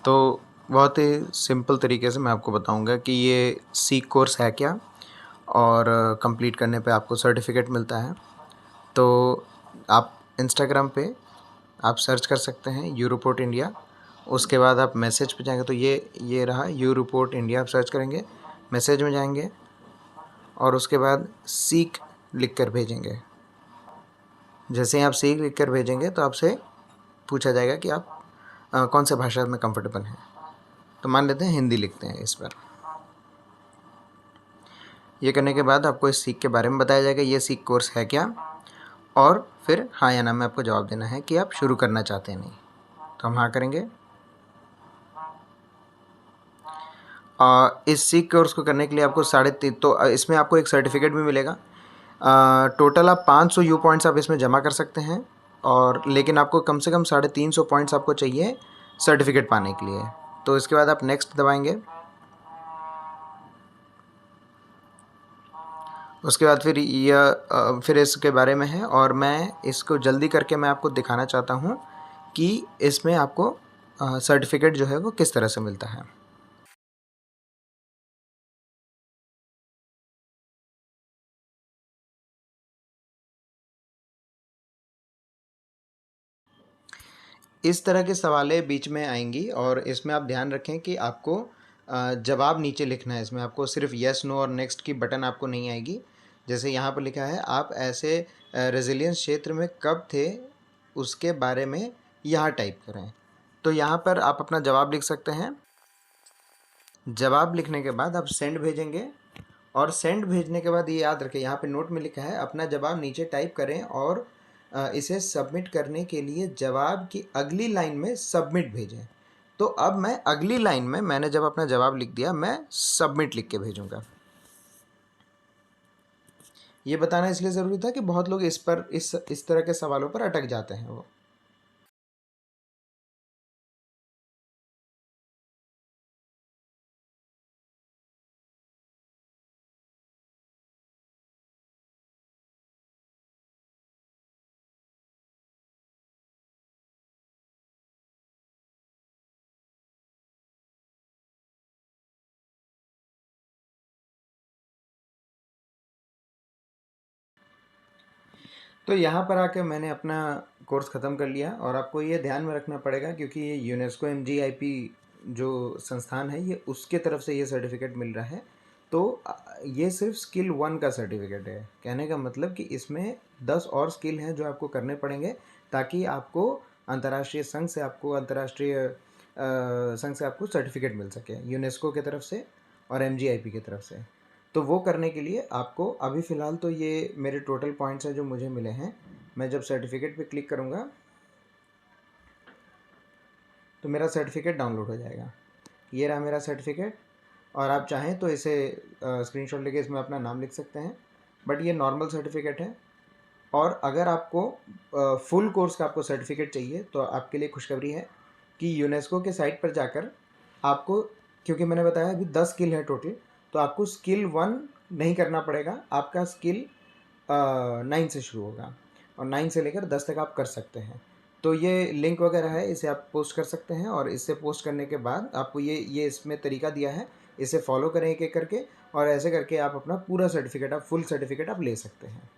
तो बहुत ही सिंपल तरीके से मैं आपको बताऊंगा कि ये सीक कोर्स है क्या और कंप्लीट करने पे आपको सर्टिफिकेट मिलता है। तो आप इंस्टाग्राम पे आप सर्च कर सकते हैं यू रिपोर्ट इंडिया। उसके बाद आप मैसेज पे जाएंगे तो ये रहा यू रिपोर्ट इंडिया। आप सर्च करेंगे, मैसेज में जाएंगे और उसके बाद सीक लिख कर भेजेंगे। जैसे ही आप सीक लिख कर भेजेंगे तो आपसे पूछा जाएगा कि आप कौन से भाषा में कंफर्टेबल हैं। तो मान लेते हैं हिंदी लिखते हैं इस पर। ये करने के बाद आपको इस सीख के बारे में बताया जाएगा ये सीख कोर्स है क्या, और फिर हाँ या ना में आपको जवाब देना है कि आप शुरू करना चाहते हैं नहीं। तो हम हाँ करेंगे। इस सीख कोर्स को करने के लिए आपको 3.5 तो इसमें आपको एक सर्टिफिकेट भी मिलेगा। टोटल आप 500 यू पॉइंट्स आप इसमें जमा कर सकते हैं, और लेकिन आपको कम से कम 350 पॉइंट्स आपको चाहिए सर्टिफिकेट पाने के लिए। तो इसके बाद आप नेक्स्ट दबाएंगे। उसके बाद फिर इसके बारे में है, और मैं इसको जल्दी करके मैं आपको दिखाना चाहता हूँ कि इसमें आपको सर्टिफिकेट जो है वो किस तरह से मिलता है। इस तरह के सवालें बीच में आएंगी, और इसमें आप ध्यान रखें कि आपको जवाब नीचे लिखना है। इसमें आपको सिर्फ येस नो और नेक्स्ट की बटन आपको नहीं आएगी। जैसे यहाँ पर लिखा है आप ऐसे रेजिलियंस क्षेत्र में कब थे उसके बारे में यहाँ टाइप करें। तो यहाँ पर आप अपना जवाब लिख सकते हैं। जवाब लिखने के बाद आप सेंड भेजेंगे, और सेंड भेजने के बाद ये याद रखें यहाँ पे नोट में लिखा है अपना जवाब नीचे टाइप करें, और इसे सबमिट करने के लिए जवाब की अगली लाइन में सबमिट भेजें। तो अब मैं अगली लाइन में मैंने जब अपना जवाब लिख दिया, मैं सबमिट लिख के भेजूंगा। ये बताना इसलिए ज़रूरी था कि बहुत लोग इस तरह के सवालों पर अटक जाते हैं वो। तो यहाँ पर आकर मैंने अपना कोर्स ख़त्म कर लिया, और आपको ये ध्यान में रखना पड़ेगा क्योंकि ये यूनेस्को MGIP जो संस्थान है ये उसके तरफ से ये सर्टिफिकेट मिल रहा है। तो ये सिर्फ स्किल 1 का सर्टिफिकेट है। कहने का मतलब कि इसमें 10 और स्किल हैं जो आपको करने पड़ेंगे ताकि आपको अंतर्राष्ट्रीय संघ से आपको सर्टिफिकेट मिल सके यूनेस्को की तरफ से और MGIP की तरफ से। तो वो करने के लिए आपको अभी फ़िलहाल तो ये मेरे टोटल पॉइंट्स हैं जो मुझे मिले हैं। मैं जब सर्टिफिकेट पे क्लिक करूँगा तो मेरा सर्टिफिकेट डाउनलोड हो जाएगा। ये रहा मेरा सर्टिफिकेट, और आप चाहें तो इसे स्क्रीनशॉट लेके इसमें अपना नाम लिख सकते हैं, बट ये नॉर्मल सर्टिफिकेट है। और अगर आपको फुल कोर्स का आपको सर्टिफिकेट चाहिए तो आपके लिए खुशखबरी है कि यूनेस्को के साइट पर जाकर आपको, क्योंकि मैंने बताया अभी 10 स्किल है टोटल, तो आपको स्किल 1 नहीं करना पड़ेगा। आपका स्किल 9 से शुरू होगा, और 9 से लेकर 10 तक आप कर सकते हैं। तो ये लिंक वगैरह है, इसे आप पोस्ट कर सकते हैं, और इससे पोस्ट करने के बाद आपको ये इसमें तरीका दिया है, इसे फॉलो करें एक एक करके, और ऐसे करके आप अपना पूरा सर्टिफिकेट, आप फुल सर्टिफिकेट आप ले सकते हैं।